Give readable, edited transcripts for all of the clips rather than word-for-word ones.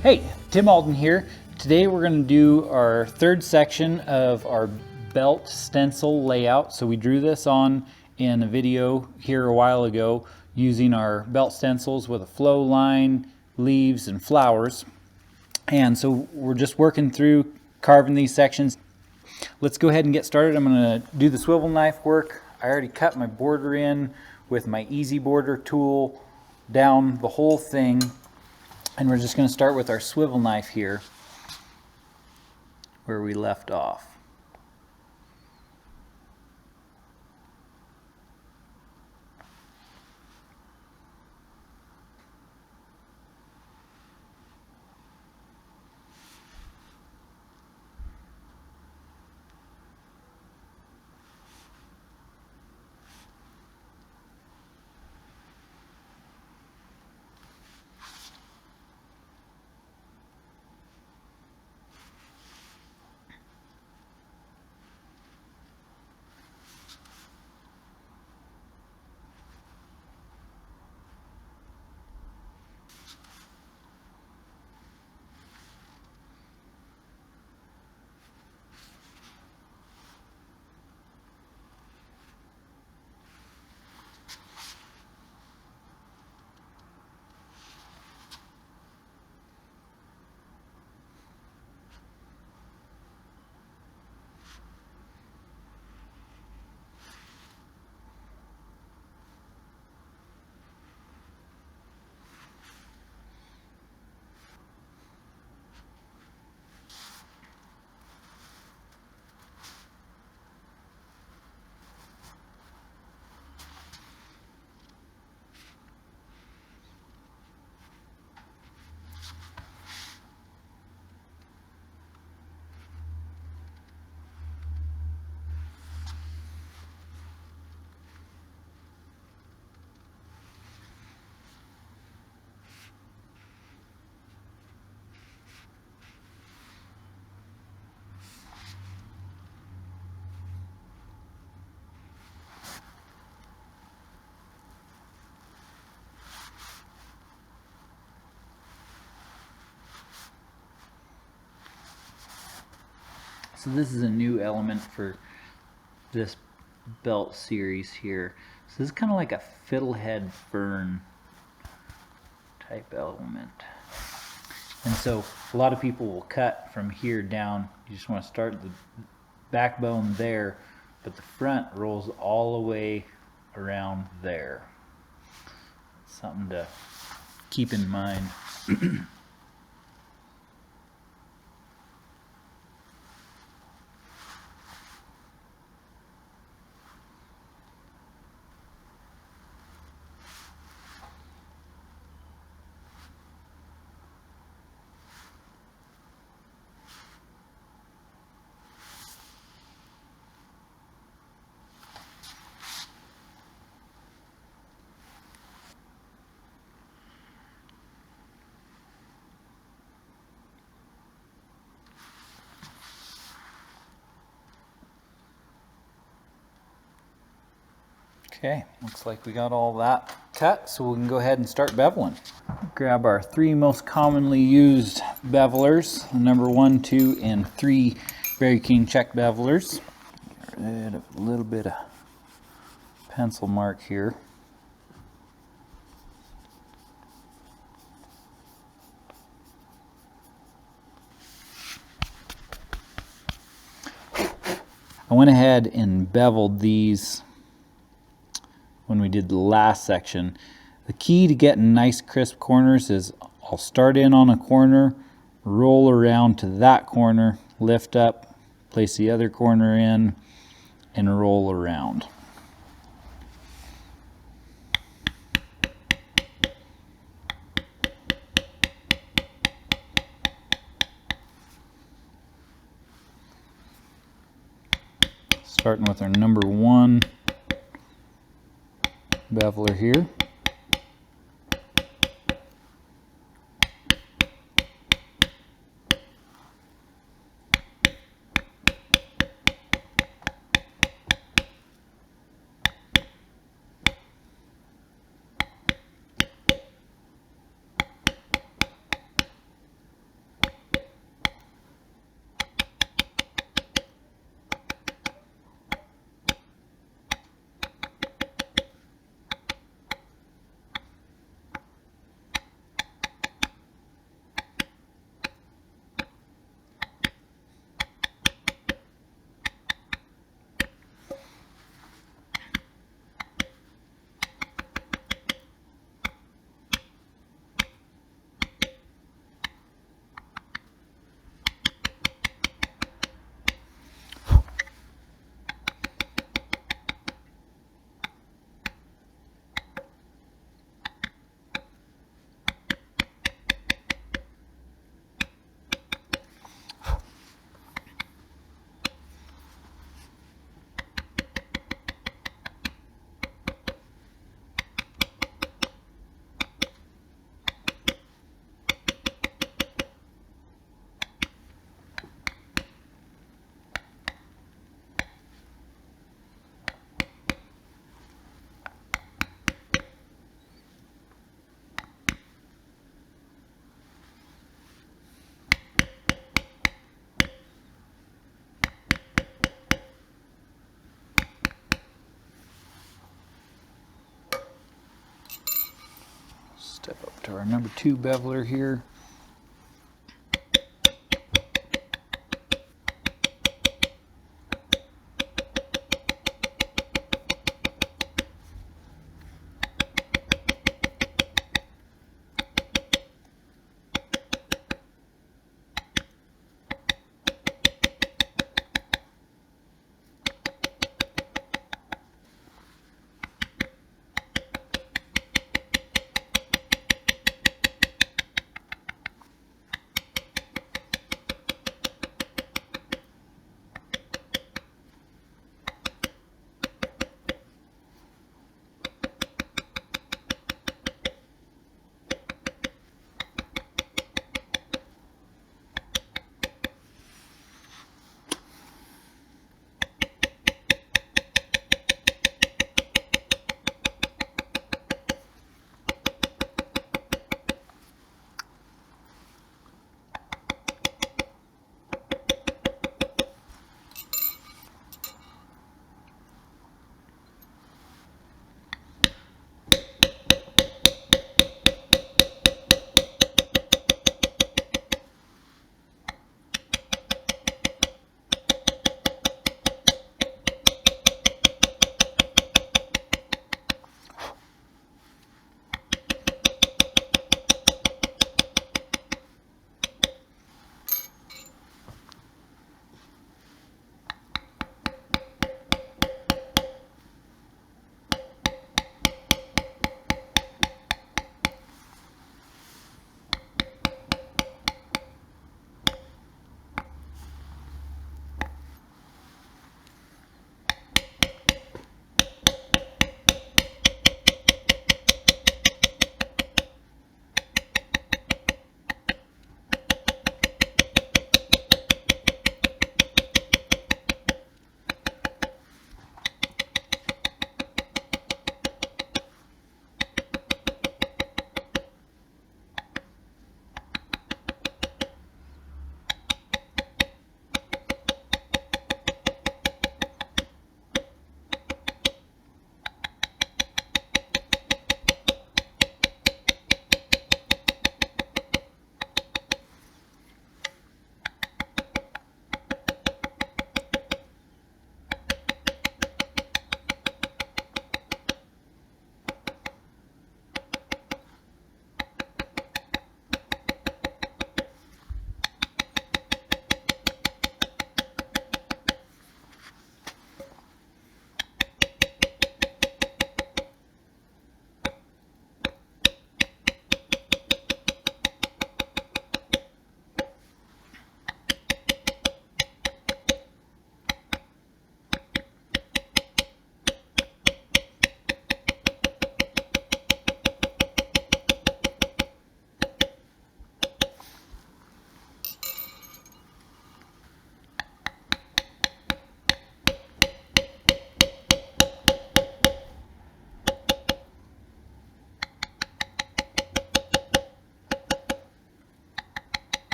Hey, Tim Alden here. Today we're going to do our third section of our belt stencil layout. So we drew this on in a video here a while ago using our belt stencils with a flow line, leaves, and flowers. And so we're just working through carving these sections. Let's go ahead and get started. I'm going to do the swivel knife work. I already cut my border in with my easy border tool down the whole thing. And we're just going to start with our swivel knife here where we left off. So this is a new element for this belt series here. So this is kind of like a fiddlehead fern type element. And so a lot of people will cut from here down. You just want to start the backbone there, but the front rolls all the way around there. Something to keep in mind. Okay, looks like we got all that cut, so we can go ahead and start beveling. Grab our three most commonly used bevelers, number 1, 2, and 3 Berry King check bevelers. Get rid of a little bit of pencil mark here. I went ahead and beveled these when we did the last section. The key to getting nice crisp corners is I'll start in on a corner, roll around to that corner, lift up, place the other corner in, and roll around. Starting with our number 1 beveler here. Step up to our number 2 beveler here.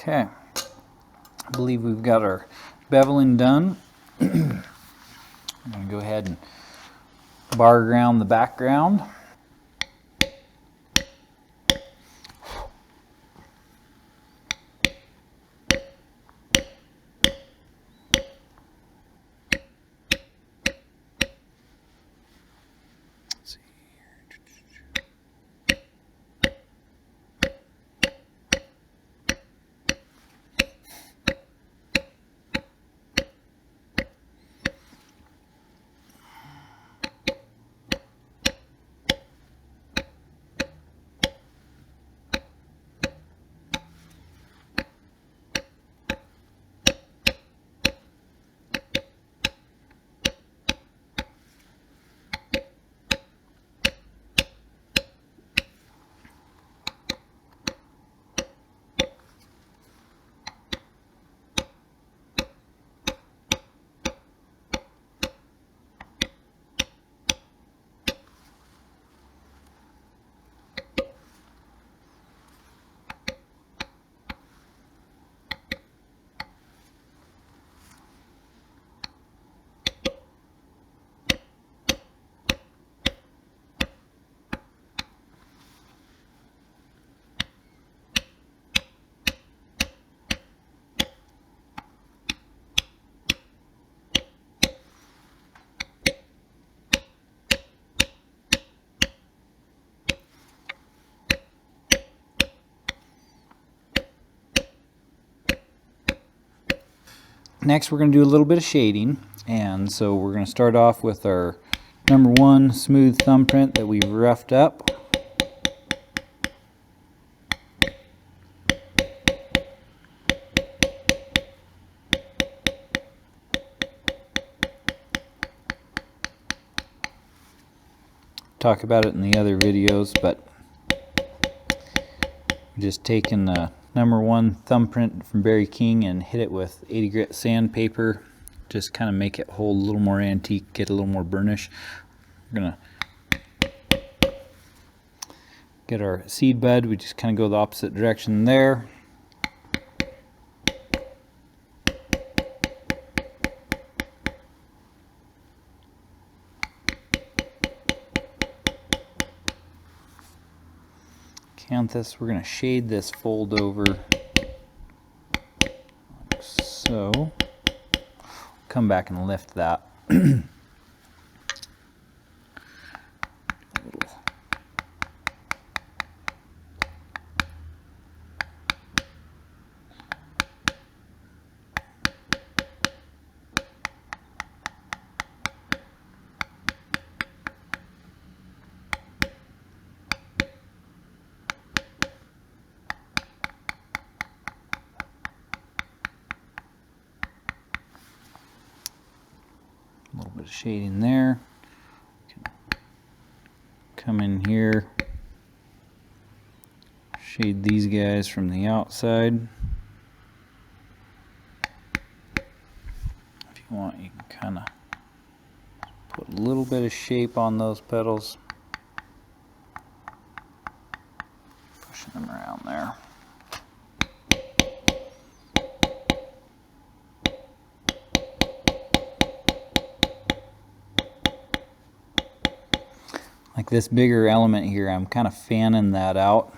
Okay, I believe we've got our beveling done. I'm going to go ahead and bar ground the background. Next we're going to do a little bit of shading, and so we're going to start off with our number 1 smooth thumbprint that we've roughed up. Talk about it in the other videos, but just taking the number 1 thumbprint from Berry King and hit it with 80 grit sandpaper, just kind of make it hold a little more antique, get a little more burnish. We're gonna get our seed bud, we just kind of go the opposite direction there. Canthus, we're going to shade this fold over like so. Come back and lift that. A little bit of shading there. Come in here, shade these guys from the outside. If you want, you can kind of put a little bit of shape on those petals, pushing them around there. Like this bigger element here, I'm kind of fanning that out.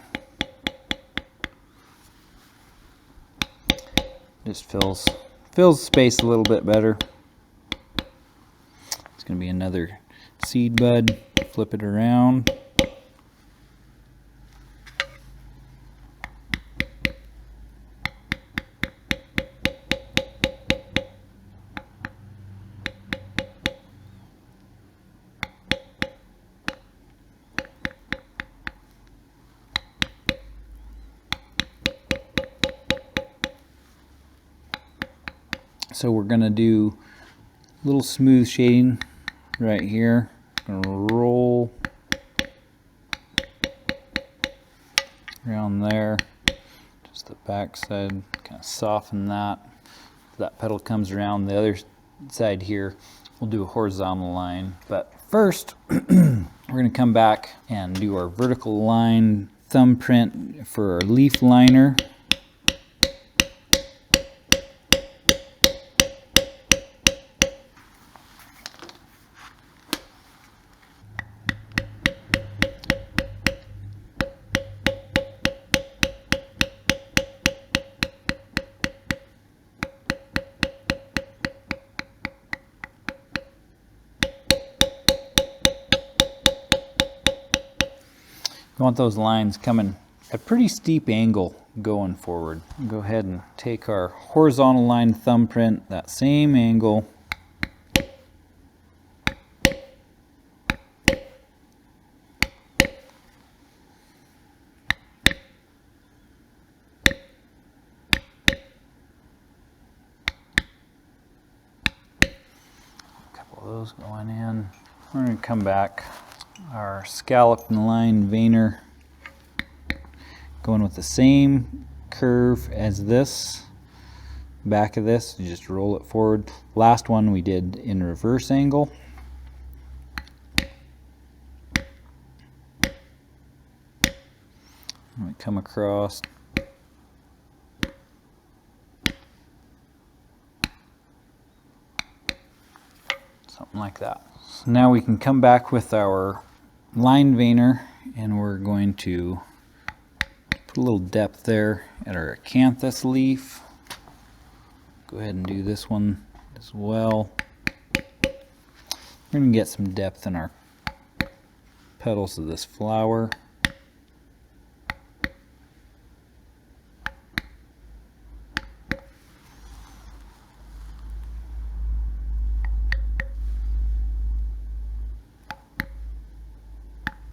Just fills the space a little bit better. It's going to be another seed bud. Flip it around. So we're going to do a little smooth shading right here. I'm going to roll around there, just the back side, kind of soften that. That petal comes around the other side here. We'll do a horizontal line, but first we're going to come back and do our vertical line thumbprint for our leaf liner. You want those lines coming at a pretty steep angle going forward. Go ahead and take our horizontal line thumbprint, that same angle. A couple of those going in. We're going to come back. Our scalloped line veiner, going with the same curve as this, back of this, you just roll it forward. Last one we did in reverse angle. And we come across. Something like that. So now we can come back with our line veiner and we're going to put a little depth there at our acanthus leaf. Go ahead and do this one as well. We're going to get some depth in our petals of this flower.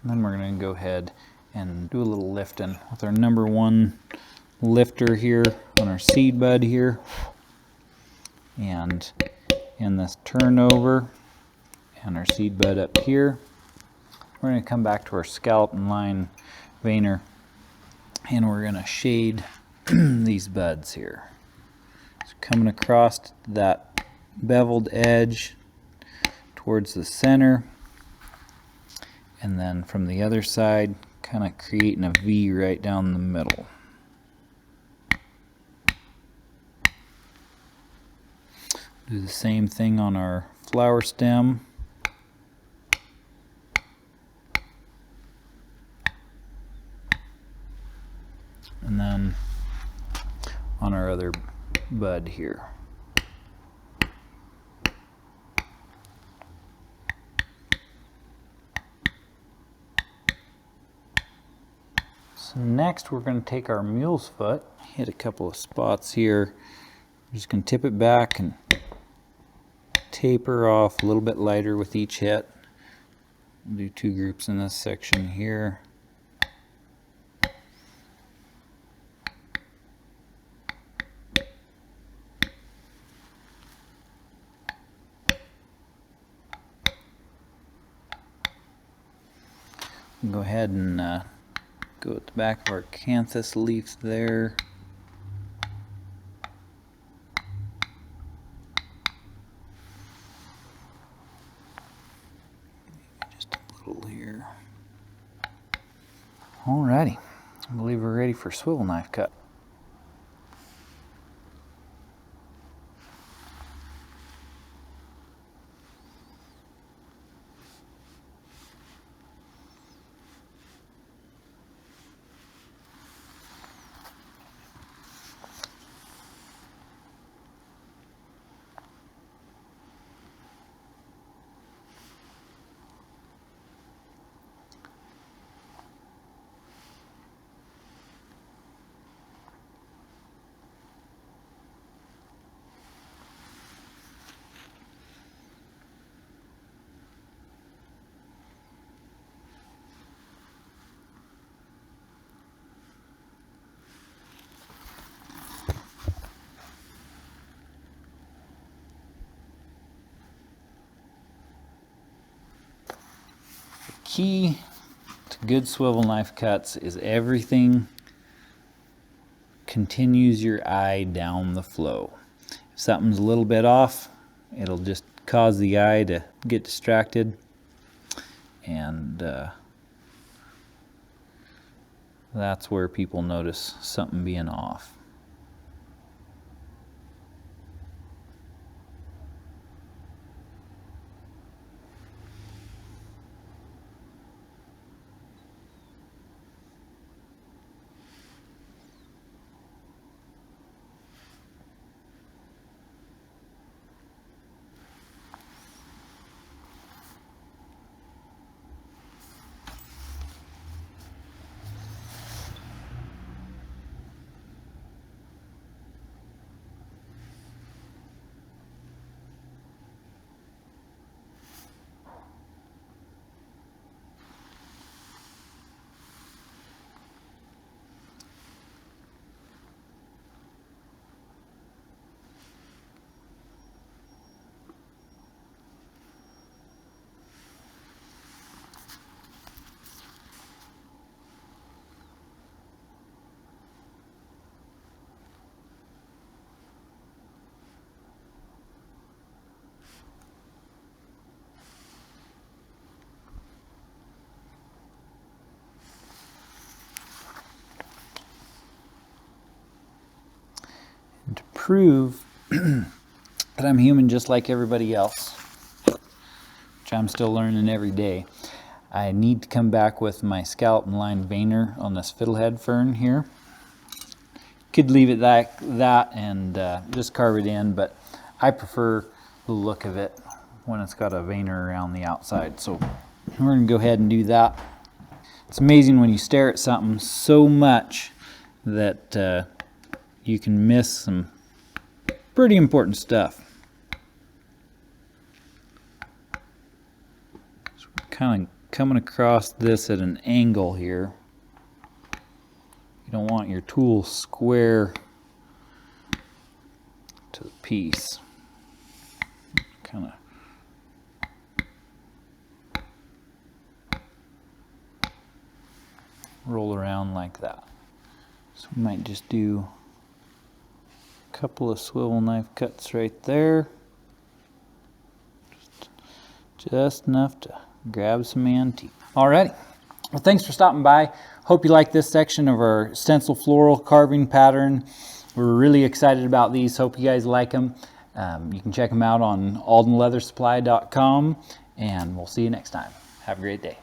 And then we're going to go ahead and do a little lifting with our number 1 lifter here on our seed bud here. And in this turnover and our seed bud up here, we're going to come back to our scallop and line veiner, and we're going to shade these buds here. So coming across that beveled edge towards the center, and then from the other side kind of creating a V right down the middle. Do the same thing on our flower stem. And then on our other bud here. So next we're going to take our mule's foot, hit a couple of spots here. We're just going to tip it back and taper off a little bit lighter with each hit. We'll do 2 groups in this section here. Go ahead and go at the back of our canthus leaf there. Just a little here. Alrighty, I believe we're ready for swivel knife cut. Key to good swivel knife cuts is everything continues your eye down the flow. If something's a little bit off, it'll just cause the eye to get distracted, and that's where people notice something being off. And to prove that I'm human just like everybody else, which I'm still learning every day, I need to come back with my scallop and line veiner on this fiddlehead fern here. Could leave it like that and just carve it in, but I prefer the look of it when it's got a veiner around the outside. So we're going to go ahead and do that. It's amazing when you stare at something so much that you can miss some pretty important stuff. So we're kind of coming across this at an angle here. You don't want your tool square to the piece. Kind of roll around like that. So we might just do a couple of swivel knife cuts right there. Just enough to grab some antique. Alrighty, well, thanks for stopping by. Hope you like this section of our stencil floral carving pattern. We're really excited about these. Hope you guys like them. You can check them out on aldenleathersupply.com, and we'll see you next time. Have a great day.